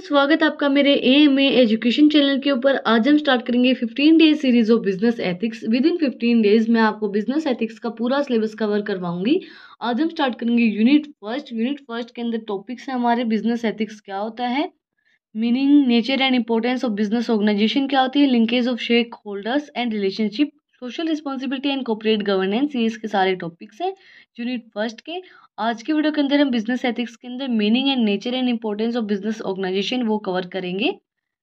स्वागत है आपका मेरे एएमए एजुकेशन चैनल के ऊपर। आज हम स्टार्ट करेंगे 15 days series of business ethics. With in 15 days मैं आपको बिजनेस एथिक्स का पूरा सिलेबस कवर करवाऊंगी। आज हम स्टार्ट करेंगे यूनिट फर्स्ट के अंदर टॉपिक्स है हमारे बिजनेस एथिक्स क्या होता है, meaning, nature and importance of business organization क्या होती है, linkage of stakeholders and relationship, social responsibility and corporate governance, ये इसके सारे टॉपिक्स हैं यूनिट फर्स्ट के। आज के वीडियो के अंदर हम बिजनेस एथिक्स के अंदर meaning and nature and importance of business organization वो कवर करेंगे।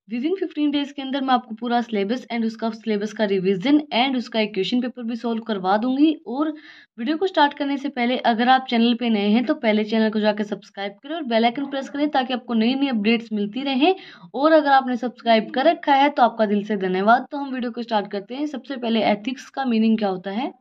विद इन 15 डेज के अंदर मैं आपको पूरा सिलेबस एंड उसका सिलेबस का रिवीजन एंड उसका एक क्वेश्चन पेपर भी सॉल्व करवा दूंगी। और वीडियो को स्टार्ट करने से पहले अगर आप चैनल पे नए हैं तो पहले चैनल को जाकर सब्सक्राइब करें और बेल आइकन प्रेस करें ताकि आपको नई नई अपडेट्स मिलती रहें। और अगर आपने सब्सक्राइब कर रखा है तो आपका दिल से धन्यवाद। तो हम वीडियो को स्टार्ट करते हैं। सबसे पहले एथिक्स का मीनिंग क्या होता है।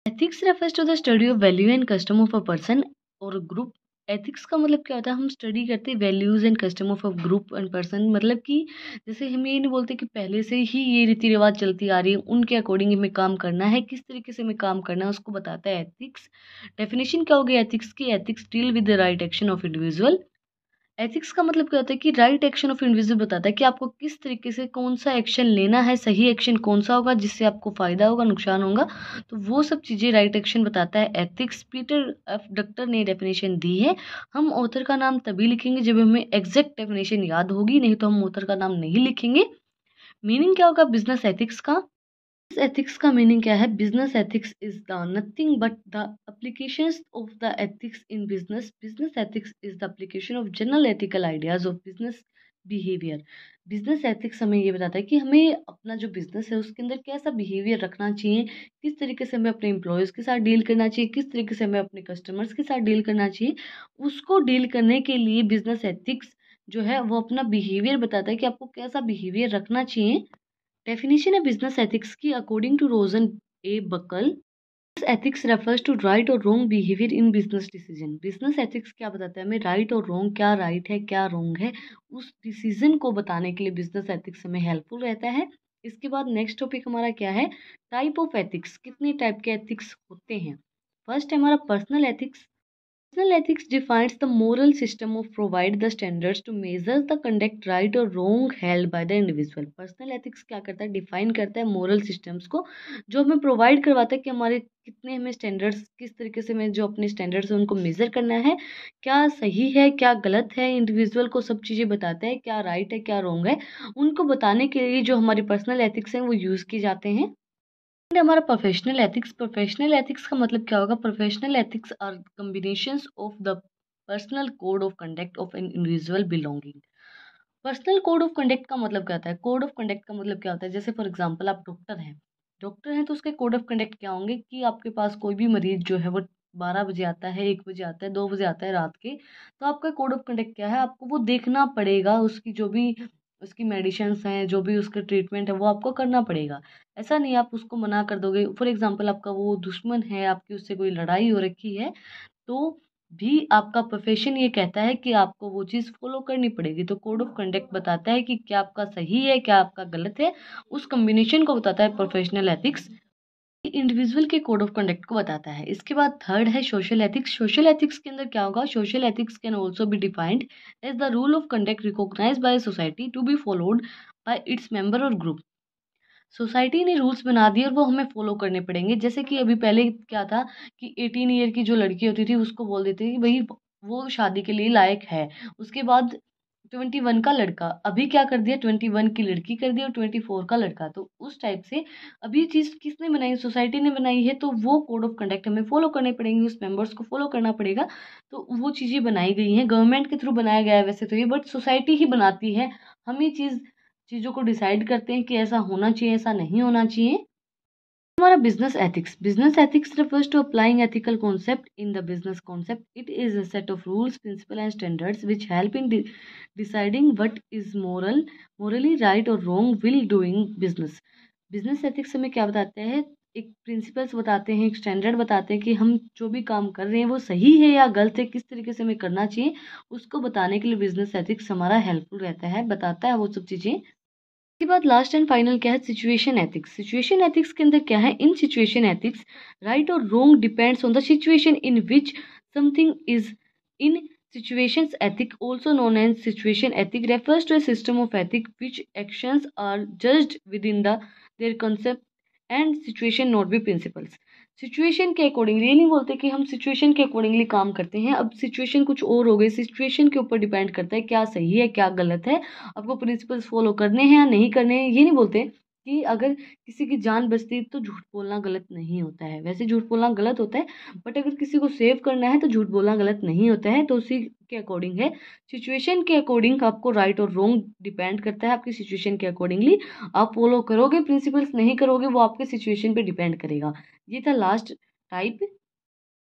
Ethics refers to the study of value and custom of a person और ग्रुप। एथिक्स का मतलब क्या होता है, हम स्टडी करते हैं values and custom of a group and person. मतलब कि जैसे हम ये नहीं बोलते कि पहले से ही ये रीति रिवाज चलती आ रही है, उनके अकॉर्डिंग हमें काम करना है, किस तरीके से हमें काम करना है उसको बताता है एथिक्स। डेफिनेशन क्या होगी एथिक्स की। Ethics deal with the right action of individual. Ethics का मतलब क्या होता है कि राइट एक्शन ऑफ इंडिविजुअल बताता है कि आपको किस तरीके से कौन सा एक्शन लेना है, सही एक्शन कौन सा होगा जिससे आपको फायदा होगा, नुकसान होगा, तो वो सब चीज़ें राइट एक्शन बताता है एथिक्स। पीटर एफ डक्टर ने डेफिनेशन दी है। हम ऑथर का नाम तभी लिखेंगे जब हमें एग्जैक्ट डेफिनेशन याद होगी, नहीं तो हम ऑथर का नाम नहीं लिखेंगे। मीनिंग क्या होगा बिजनेस एथिक्स का। एथिक्स का मीनिंग क्या है। Business ethics is the nothing but the applications of the ethics in business. Business ethics is the application of general ethical ideas of business behaviour. Business ethics हमें ये बताता है कि हमें अपना जो बिजनेस है उसके अंदर कैसा बिहेवियर रखना चाहिए, किस तरीके से हमें अपने एम्प्लॉयज़ के साथ डील करना चाहिए, किस तरीके से हमें अपने कस्टमर्स के साथ डील करना चाहिए। उसको डील करने के लिए बिजनेस एथिक्स जो है वो अपना बिहेवियर बताता है कि आपको कैसा बिहेवियर रखना चाहिए। डेफिनेशन है बिजनेस एथिक्स की according to Rosen A Buckle. Ethics refers to right और wrong behaviour in business decision. Business ethics क्या बताता है हमें, राइट और रॉन्ग, क्या राइट है क्या रॉन्ग है, उस डिसीजन को बताने के लिए बिजनेस एथिक्स हमें हेल्पफुल रहता है। इसके बाद नेक्स्ट टॉपिक हमारा क्या है, टाइप ऑफ एथिक्स। कितने टाइप के एथिक्स होते हैं। फर्स्ट है हमारा personal ethics. Personal ethics defines the moral system of provide the standards to measure the conduct right or wrong held by the individual. Personal ethics क्या करता है, define करता है मोरल सिस्टम्स को जो हमें प्रोवाइड करवाता है कि हमारे कितने हमें स्टैंडर्ड्स, किस तरीके से हमें जो अपने स्टैंडर्ड्स हैं उनको मेजर करना है, क्या सही है क्या गलत है। इंडिविजुअल को सब चीज़ें बताता है, क्या राइट है क्या रॉन्ग है, उनको बताने के लिए जो हमारी पर्सनल एथिक्स हैं वो यूज़ किए जाते हैं। हमारा प्रोफेशनल एथिक्स। प्रोफेशनल एथिक्स का मतलब क्या होगा। Professional ethics are combinations of the personal code of conduct of an individual belonging. Personal code of conduct का मतलब क्या होता है। कोड ऑफ कंडक्ट का मतलब क्या होता है, जैसे फॉर एग्जांपल आप डॉक्टर हैं तो उसके कोड ऑफ कंडक्ट क्या होंगे कि आपके पास कोई भी मरीज जो है वो 12 बजे आता है, 1 बजे आता है, 2 बजे आता है रात के, तो आपका कोड ऑफ कंडक्ट क्या है, आपको वो देखना पड़ेगा, उसकी जो भी उसकी मेडिसिन्स हैं, जो भी उसका ट्रीटमेंट है वो आपको करना पड़ेगा। ऐसा नहीं आप उसको मना कर दोगे। फॉर एग्जांपल आपका वो दुश्मन है, आपकी उससे कोई लड़ाई हो रखी है, तो भी आपका प्रोफेशन ये कहता है कि आपको वो चीज़ फॉलो करनी पड़ेगी। तो कोड ऑफ कंडक्ट बताता है कि क्या आपका सही है क्या आपका गलत है, उस कॉम्बिनेशन को बताता है प्रोफेशनल एथिक्स। इंडिविजुअल के कोड ऑफ कंडक्ट को बताता है। इसके बाद थर्ड है सोशल एथिक्स। सोशल एथिक्स के अंदर क्या होगा, social ethics can also be defined as the rule of conduct recognized by society to be followed by its member और ग्रुप। सोसाइटी ने रूल्स बना दिए और वो हमें फॉलो करने पड़ेंगे। जैसे कि अभी पहले क्या था कि 18 ईयर की जो लड़की होती थी उसको बोल देते थे कि भाई वो शादी के लिए लायक है। उसके बाद 21 का लड़का, अभी क्या कर दिया 21 की लड़की कर दी और 24 का लड़का। तो उस टाइप से अभी ये चीज़ किसने बनाई, सोसाइटी ने बनाई है, तो वो कोड ऑफ कंडक्ट हमें फॉलो करने पड़ेंगे, उस मेंबर्स को फॉलो करना पड़ेगा। तो वो चीज़ें बनाई गई हैं, गवर्नमेंट के थ्रू बनाया गया है वैसे तो ये, बट सोसाइटी ही बनाती है। हम ये चीज़ों को डिसाइड करते हैं कि ऐसा होना चाहिए ऐसा नहीं होना चाहिए। हमारा business ethics. Business ethics refers to applying ethical concept in the business concept. It is a set of rules, principles and standards which help in deciding what is morally right or wrong while doing business. Business ethics हमें क्या बताते हैं, एक principles बताते हैं, एक standard बताते हैं कि हम जो भी काम कर रहे हैं वो सही है या गलत है, किस तरीके से हमें करना चाहिए, उसको बताने के लिए बिजनेस एथिक्स हमारा हेल्पफुल रहता है, बताता है वो सब चीज़ें। इसके बाद लास्ट एंड फाइनल क्या है, सिचुएशन एथिक्स। सिचुएशन एथिक्स के अंदर क्या है, इन सिचुएशन एथिक्स राइट और wrong depends on the situation in which something is in Situations ethic, also known as situation ethic, refers to a system of ethic which actions are judged within their concept and situation not be principles. Situation के accordingly ये नहीं बोलते कि हम situation के accordingly काम करते हैं। अब सिचुएशन कुछ और हो गई, सिचुएशन के ऊपर डिपेंड करता है क्या सही है क्या गलत है, आपको प्रिंसिपल्स फॉलो करने हैं या नहीं करने हैं। ये नहीं बोलते कि अगर किसी की जान बचती तो झूठ बोलना गलत नहीं होता है, वैसे झूठ बोलना गलत होता है, बट अगर किसी को सेव करना है तो झूठ बोलना गलत नहीं होता है। तो उसी के अकॉर्डिंग है, सिचुएशन के अकॉर्डिंग आपको राइट और रॉन्ग डिपेंड करता है। आपकी सिचुएशन के अकॉर्डिंगली आप फॉलो करोगे प्रिंसिपल्स, नहीं करोगे, वो आपके सिचुएशन पे डिपेंड करेगा। ये था last type.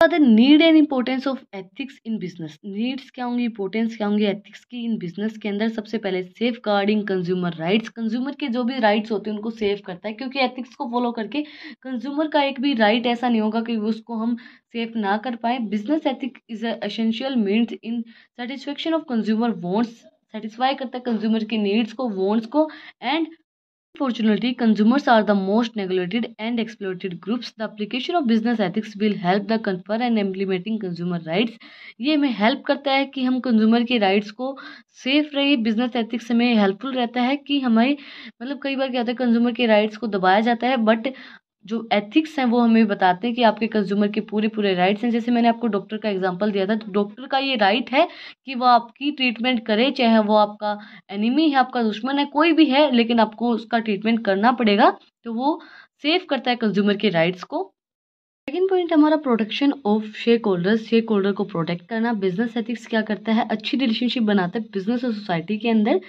The need and importance of ethics in business. Needs क्या होंगी, इंपॉर्टेंस क्या होंगी एथिक्स की इन बिजनेस के अंदर। सबसे पहले safeguarding consumer rights, consumer के जो भी राइट्स होते हैं उनको सेव करता है, क्योंकि एथिक्स को फॉलो करके कंज्यूमर का एक भी राइट ऐसा नहीं होगा कि उसको हम सेफ ना कर पाए। Business ethic is essential means in satisfaction of consumer wants, satisfy करता है कंज्यूमर की नीड्स को, वांट्स को। And Unfortunately, consumers are the most neglected and exploited groups. The application of business ethics will help the confer and implementing consumer rights. ये हमें help करता है कि हम कंज्यूमर के राइट्स को सेफ रहे। बिजनेस एथिक्स हमें हेल्पफुल रहता है कि हमारे मतलब कई बार क्या होता है कंज्यूमर के राइट्स को दबाया जाता है, बट जो एथिक्स हैं वो हमें बताते हैं कि आपके कंज्यूमर के पूरे राइट्स हैं। जैसे मैंने आपको डॉक्टर का एग्जांपल दिया था, तो डॉक्टर का ये राइट है कि वो आपकी ट्रीटमेंट करे, चाहे वो आपका एनिमी है, आपका दुश्मन है, कोई भी है, लेकिन आपको उसका ट्रीटमेंट करना पड़ेगा। तो वो सेव करता है कंज्यूमर के राइट्स को। सेकेंड पॉइंट हमारा protection of shake holders, shake holder को प्रोटेक्ट करना। बिजनेस एथिक्स क्या करता है, अच्छी रिलेशनशिप बनाता है बिजनेस और सोसाइटी के अंदर।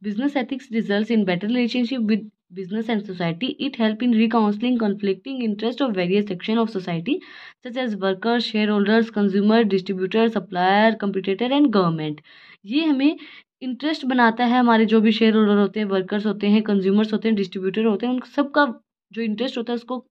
Business ethics results in better relationship with business and society. It help in reconciling conflicting interest of various section of society such as workers, shareholders, consumer, distributor, supplier, competitor and government. ये हमें interest बनाता है, हमारे जो भी share holder होते हैं, workers होते हैं, कंज्यूमर्स होते हैं, डिस्ट्रीब्यूटर होते हैं, उन सबका जो इंटरेस्ट होता है उसको।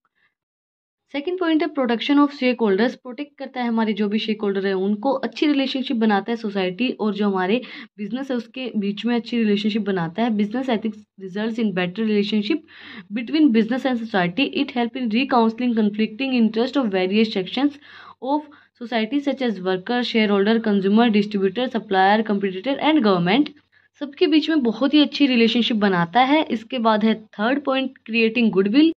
सेकंड पॉइंट है protection of shake holders, protect करता है हमारे जो भी शेक होल्डर है उनको। अच्छी रिलेशनशिप बनाता है सोसाइटी और जो हमारे बिजनेस है उसके बीच में अच्छी रिलेशनशिप बनाता है। Business ethics results in better relationship between business and society. It help in reconciling conflicting interest of various sections of society such as worker, share holder, consumer, distributor, supplier, competitor and government. सबके बीच में बहुत ही अच्छी relationship बनाता है। इसके बाद है थर्ड पॉइंट क्रिएटिंग गुडविल।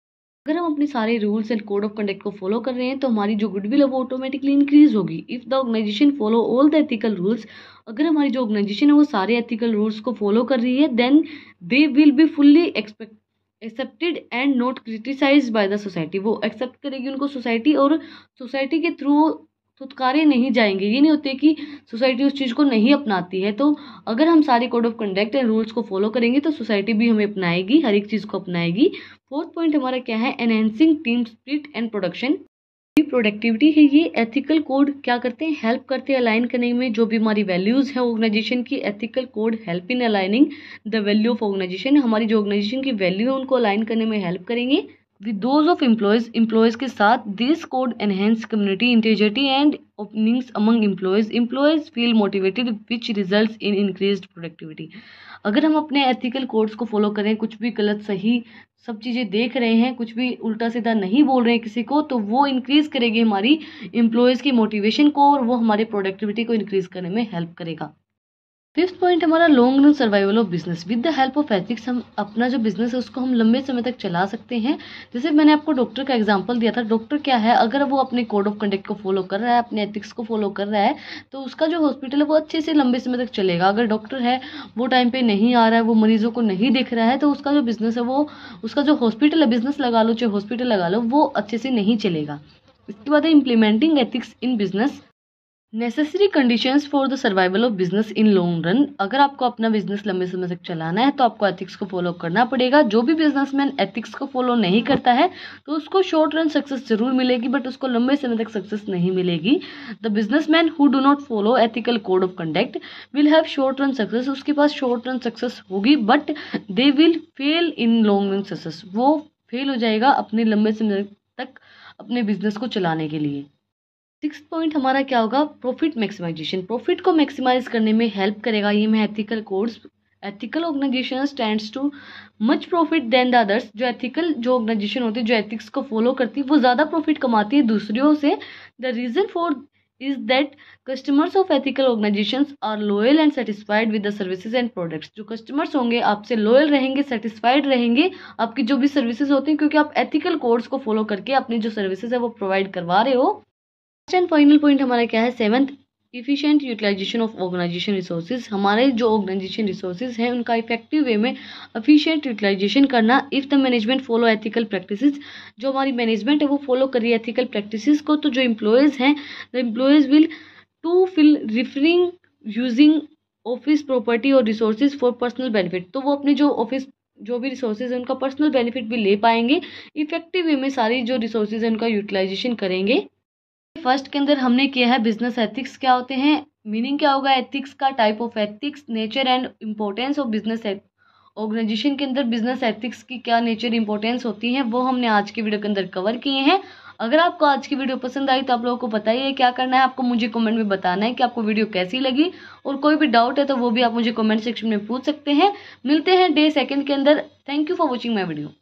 अगर हम अपने सारे rules and code of conduct को फॉलो कर रहे हैं तो हमारी जो गुडविल है वो ऑटोमेटिकली इंक्रीज होगी। If the organization follow all the ethical rules, अगर हमारी जो ऑर्गेनाइजेशन है वो सारे एथिकल रूल्स को फॉलो कर रही है, then they will be fully accepted and not criticized by the society. वो एक्सेप्ट करेगी उनको सोसाइटी, और सोसाइटी के थ्रू फुटकारे नहीं जाएंगे। ये नहीं होते कि सोसाइटी उस चीज़ को नहीं अपनाती है। तो अगर हम सारे code of conduct and rules को फॉलो करेंगे तो सोसाइटी भी हमें अपनाएगी, हर एक चीज़ को अपनाएगी। फोर्थ पॉइंट हमारा क्या है, enhancing team spirit and production. Productivity है, ये एथिकल कोड क्या करते हैं, हेल्प करते हैं अलाइन करने में जो भी हमारी वैल्यूज़ है ऑर्गेनाइजेशन की। Ethical code help in aligning the value of organization, हमारी जो ऑर्गेनाइजेशन की वैल्यू है उनको अलाइन करने में हेल्प करेंगे विद दोज ऑफ एम्प्लॉयज के साथ। This code enhance community integrity and openings among employees feel motivated which results in increased productivity. अगर हम अपने एथिकल कोड्स को फॉलो करें, कुछ भी गलत सही सब चीज़ें देख रहे हैं, कुछ भी उल्टा सीधा नहीं बोल रहे हैं किसी को, तो वो इंक्रीज़ करेगी हमारी एम्प्लॉयज़ की मोटिवेशन को और वो हमारे प्रोडक्टिविटी को इंक्रीज़ करने में हेल्प करेगा। फिफ्थ पॉइंट हमारा long run survival of business. With the help of ethics हम अपना जो बिजनेस है उसको हम लंबे समय तक चला सकते हैं। जैसे मैंने आपको डॉक्टर का एग्जांपल दिया था, डॉक्टर क्या है, अगर वो अपने कोड ऑफ कंडक्ट को फॉलो कर रहा है, अपने एथिक्स को फॉलो कर रहा है, तो उसका जो हॉस्पिटल है वो अच्छे से लंबे समय तक चलेगा। अगर डॉक्टर है वो टाइम पे नहीं आ रहा है, वो मरीजों को नहीं देख रहा है, तो उसका जो बिजनेस है वो, उसका जो हॉस्पिटल है, बिजनेस लगा लो चाहे हॉस्पिटल लगा लो, वो अच्छे से नहीं चलेगा। इसके बाद है implementing ethics in business. Necessary conditions for the survival of business in long run. अगर आपको अपना बिजनेस लंबे समय तक चलाना है तो आपको एथिक्स को फॉलो करना पड़ेगा। जो भी बिजनेसमैन एथिक्स को फॉलो नहीं करता है तो उसको शॉर्ट रन सक्सेस जरूर मिलेगी, बट उसको लंबे समय तक सक्सेस नहीं मिलेगी। The businessman who do not follow ethical code of conduct will have short run success. उसके पास शॉर्ट रन सक्सेस होगी, but they will fail in long run success. वो फेल हो जाएगा अपने लंबे समय तक अपने बिजनेस को चलाने के लिए। सिक्स्थ पॉइंट हमारा क्या होगा, प्रॉफिट मैक्सिमाइजेशन। प्रॉफिट को मैक्सिमाइज करने में हेल्प करेगा ये में ethical codes. Ethical organization stands to much profit than the others. जो एथिकल जो ऑर्गेनाइजेशन होती है, जो एथिक्स को फॉलो करती है, वो ज़्यादा प्रॉफिट कमाती है दूसरों से। The reason for is that customers of ethical organizations are loyal and satisfied with the services and products। जो कस्टमर्स होंगे आपसे लॉयल रहेंगे, सेटिस्फाइड रहेंगे आपकी जो भी सर्विसेज होती हैं, क्योंकि आप एथिकल कोड्स को फॉलो करके अपनी जो सर्विसेज है वो प्रोवाइड करवा रहे हो। लास्ट एंड फाइनल पॉइंट हमारा क्या है, 7th, efficient utilization of organization resources. हमारे जो ऑर्गेनाइजेशन रिसोर्सेज हैं उनका इफेक्टिव वे में एफिशिएंट यूटिलाइजेशन करना। If the management follow ethical practices, जो हमारी मैनेजमेंट है वो फॉलो कर रही है एथिकल प्रैक्टिसेस को, तो जो एम्प्लॉयज़ हैं the employees will to feel referring using office property और रिसोर्सेज फॉर पर्सनल बेनिफिट। तो वो अपने जो ऑफिस जो भी रिसोर्सेज है उनका पर्सनल बेनिफिट भी ले पाएंगे, इफेक्टिव वे में सारी जो रिसोर्सेज है उनका यूटिलाइजेशन करेंगे। फर्स्ट के अंदर हमने किया है बिजनेस एथिक्स क्या होते हैं, मीनिंग क्या होगा एथिक्स का, type of ethics, nature and importance of business organization के अंदर बिजनेस एथिक्स की क्या नेचर इंपॉर्टेंस होती है, वो हमने आज की वीडियो के अंदर कवर किए हैं। अगर आपको आज की वीडियो पसंद आई तो आप लोगों को पता ही है क्या करना है, आपको मुझे कमेंट में बताना है कि आपको वीडियो कैसी लगी, और कोई भी डाउट है तो वो भी आप मुझे कमेंट सेक्शन में पूछ सकते हैं। मिलते हैं डे 2 के अंदर। Thank you for watching my video.